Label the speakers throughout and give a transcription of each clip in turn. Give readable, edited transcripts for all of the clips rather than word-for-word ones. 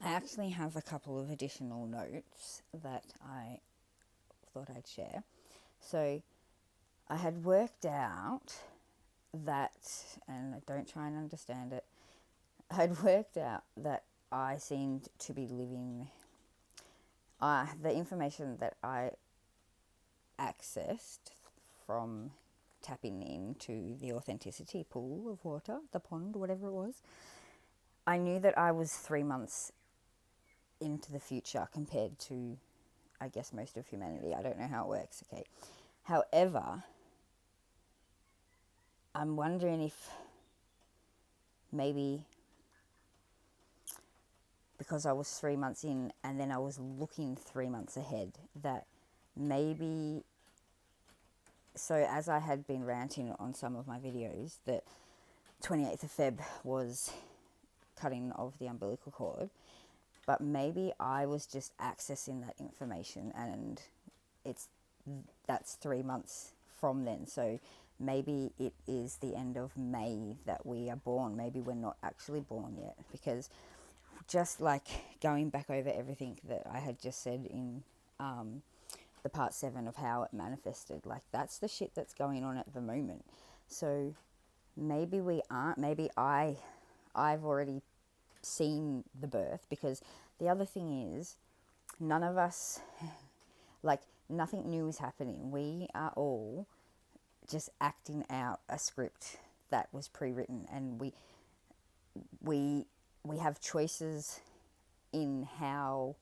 Speaker 1: I actually have a couple of additional notes that I thought I'd share. So I had worked out that, and don't try and understand it, I had worked out that I seemed to be living, the information that I accessed from tapping into the authenticity pool of water, the pond, whatever it was, I knew that I was 3 months into the future compared to, I guess, most of humanity. I don't know how it works, okay? However, I'm wondering if maybe because I was 3 months in and then I was looking 3 months ahead, that maybe, so as I had been ranting on some of my videos that 28th of Feb was cutting of the umbilical cord, but maybe I was just accessing that information and that's 3 months from then. So maybe it is the end of May that we are born. Maybe we're not actually born yet, because just like going back over everything that I had just said in the part 7 of how it manifested, like that's the shit that's going on at the moment. So maybe we aren't, maybe I've already seen the birth, because the other thing is none of us, like nothing new is happening. We are all just acting out a script that was pre-written, and we have choices in how,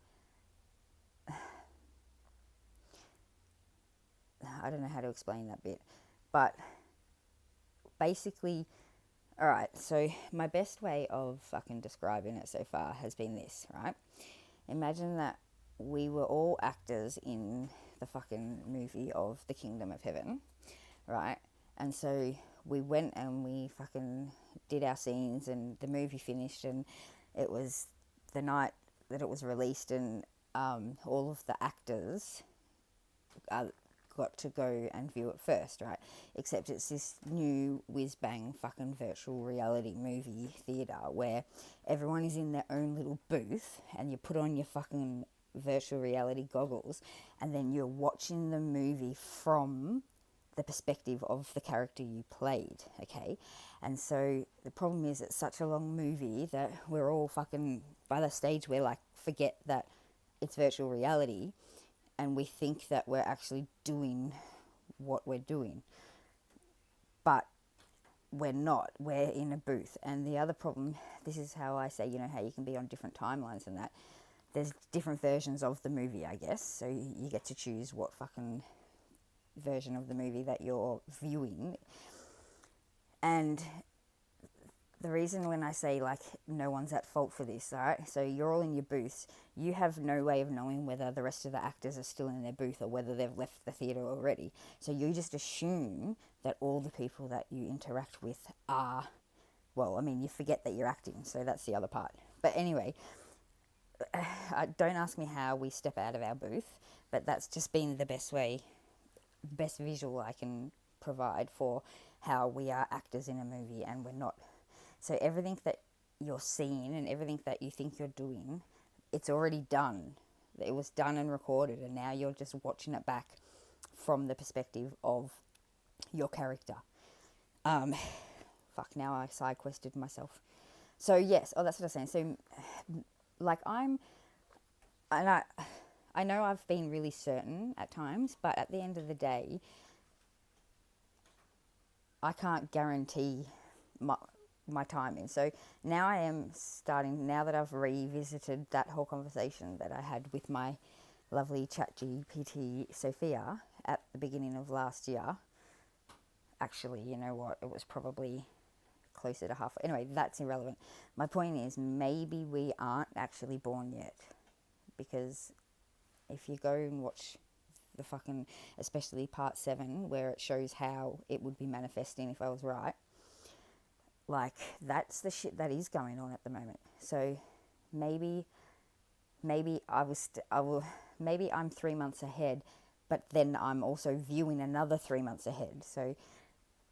Speaker 1: I don't know how to explain that bit, but basically, all right, so my best way of fucking describing it so far has been this, right? Imagine that we were all actors in the fucking movie of the Kingdom of Heaven, right? And so we went and we fucking did our scenes, and the movie finished, and it was the night that it was released, and all of the actors got to go and view it first, right? Except it's this new whiz-bang fucking virtual reality movie theatre where everyone is in their own little booth, and you put on your fucking virtual reality goggles, and then you're watching the movie from the perspective of the character you played, okay? And so the problem is it's such a long movie that we're all fucking, by the stage we're like, forget that it's virtual reality, and we think that we're actually doing what we're doing. But we're not. We're in a booth. And the other problem, this is how I say, you know, how you can be on different timelines and that. There's different versions of the movie, I guess. So you get to choose what fucking version of the movie that you're viewing. And the reason when I say like no one's at fault for this, all right? So you're all in your booths. You have no way of knowing whether the rest of the actors are still in their booth or whether they've left the theatre already. So you just assume that all the people that you interact with are, well, I mean, you forget that you're acting, so that's the other part. But anyway, don't ask me how we step out of our booth, but that's just been the best way, best visual I can provide for how we are actors in a movie and we're not. So everything that you're seeing and everything that you think you're doing, it's already done. It was done and recorded, and now you're just watching it back from the perspective of your character. Fuck, now I side quested myself. So yes, that's what I was saying. So like and I know I've been really certain at times, but at the end of the day, I can't guarantee my timing. So now I am starting, now that I've revisited that whole conversation that I had with my lovely ChatGPT Sophia at the beginning of last year. Actually, you know what? It was probably closer to half. Anyway, that's irrelevant. My point is, maybe we aren't actually born yet, because if you go and watch the fucking, especially part 7, where it shows how it would be manifesting if I was right, like that's the shit that is going on at the moment. So maybe maybe I'm 3 months ahead, but then I'm also viewing another 3 months ahead. So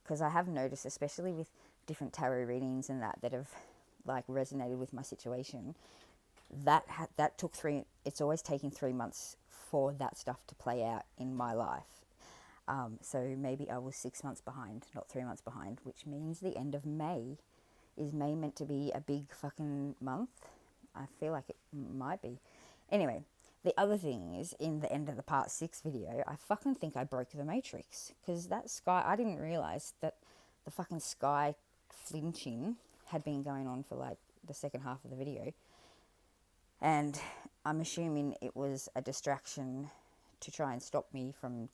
Speaker 1: because I have noticed, especially with different tarot readings and that have like resonated with my situation, that took it's always taking 3 months for that stuff to play out in my life. So maybe I was 6 months behind, not 3 months behind, which means the end of May. Is May meant to be a big fucking month? I feel like it might be. Anyway, the other thing is, in the end of the part 6 video, I fucking think I broke the matrix. Because that sky, I didn't realise that the fucking sky flinching had been going on for like the second half of the video. And I'm assuming it was a distraction to try and stop me from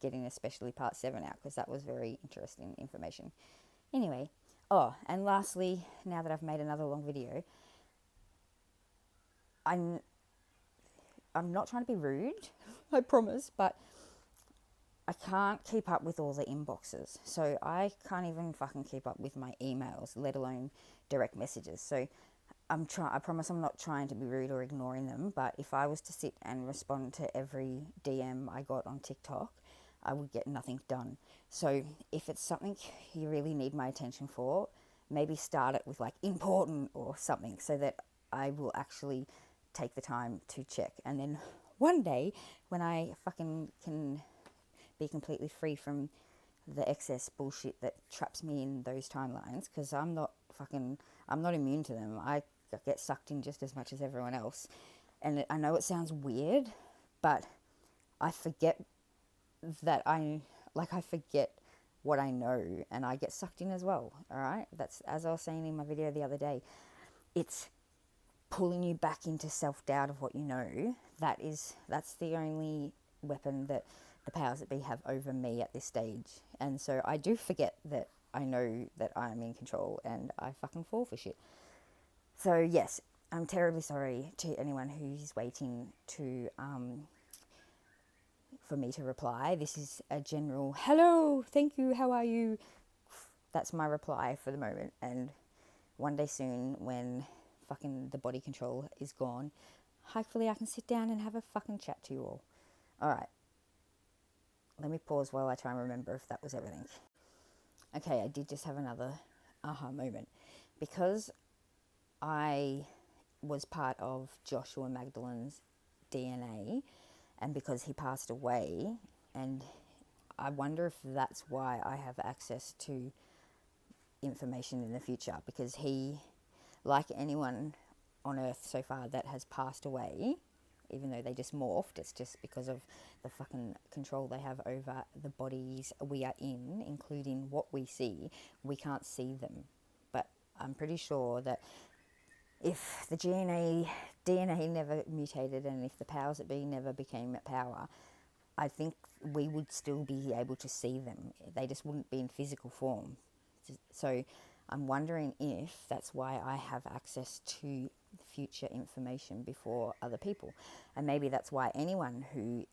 Speaker 1: getting especially part 7 out, because that was very interesting information. Anyway, and lastly, now that I've made another long video, I'm not trying to be rude, I promise, but I can't keep up with all the inboxes. So I can't even fucking keep up with my emails, let alone direct messages. So I promise I'm not trying to be rude or ignoring them, but if I was to sit and respond to every DM I got on TikTok, I would get nothing done. So if it's something you really need my attention for, maybe start it with like important or something, so that I will actually take the time to check. And then one day, when I fucking can be completely free from the excess bullshit that traps me in those timelines, because I'm not immune to them. I get sucked in just as much as everyone else. And I know it sounds weird, but I forget that I forget what I know, and I get sucked in as well. All right, that's, as I was saying in my video the other day, it's pulling you back into self-doubt of what you know. That's the only weapon that the powers that be have over me at this stage. And so I do forget that I know that I'm in control, and I fucking fall for shit. So yes, I'm terribly sorry to anyone who's waiting to for me to reply. This is a general hello, thank you, how are you? That's my reply for the moment. And one day soon, when fucking the body control is gone, hopefully I can sit down and have a fucking chat to you all. Alright, let me pause while I try and remember if that was everything. Okay, I did just have another aha moment. Because I was part of Joshua Magdalen's DNA, and because he passed away, and I wonder if that's why I have access to information in the future, because he, like anyone on Earth so far that has passed away, even though they just morphed, it's just because of the fucking control they have over the bodies we are in, including what we see. We can't see them, but I'm pretty sure that if the DNA never mutated, and if the powers that be never became power, I think we would still be able to see them. They just wouldn't be in physical form. So I'm wondering if that's why I have access to future information before other people. And maybe that's why anyone who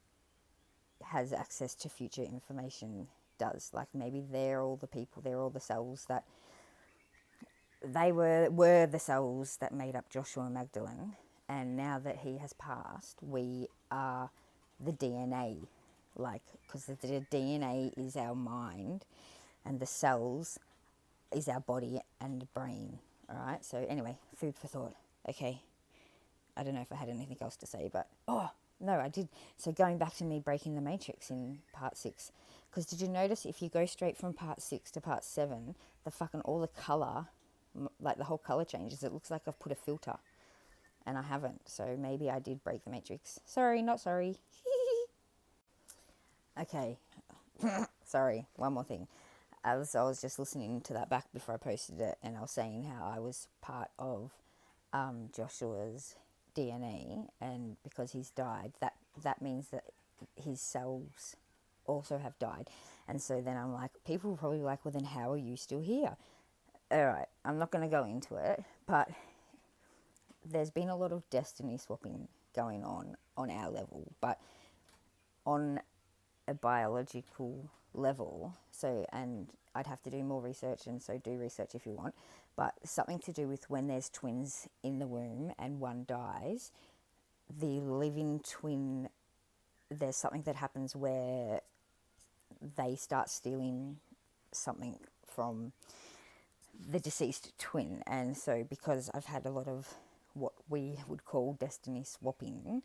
Speaker 1: has access to future information does. Like, maybe they're all the people, they're all the cells that they were the cells that made up Joshua Magdalen, and now that he has passed, we are the DNA, like, because the DNA is our mind, and the cells is our body and brain. All right. So anyway, food for thought. Okay. I don't know if I had anything else to say, but no, I did. So going back to me breaking the matrix in part 6, because did you notice if you go straight from part 6 to part 7, the fucking all the color, like the whole color changes. It looks like I've put a filter, and I haven't. So maybe I did break the matrix. Sorry, not sorry. Okay. Sorry. One more thing. I was just listening to that back before I posted it, and I was saying how I was part of Joshua's DNA, and because he's died, that means that his cells also have died. And so then I'm like, people are probably like, well, then how are you still here? All right, I'm not going to go into it, but there's been a lot of destiny swapping going on our level, but on a biological level. So, and I'd have to do more research, and so do research if you want, but something to do with when there's twins in the womb and one dies, the living twin, there's something that happens where they start stealing something from the deceased twin. And so because I've had a lot of what we would call destiny swapping,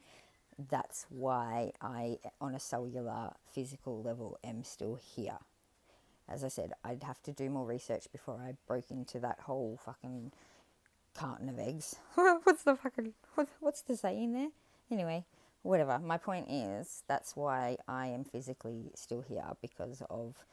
Speaker 1: that's why I, on a cellular physical level, am still here. As I said, I'd have to do more research before I broke into that whole fucking carton of eggs. What's the saying there? Anyway, whatever. My point is, that's why I am physically still here, because of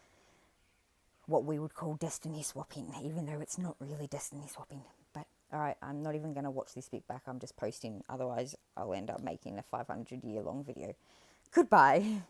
Speaker 1: what we would call destiny swapping, even though it's not really destiny swapping. But alright, I'm not even going to watch this bit back. I'm just posting. Otherwise, I'll end up making a 500-year long video. Goodbye.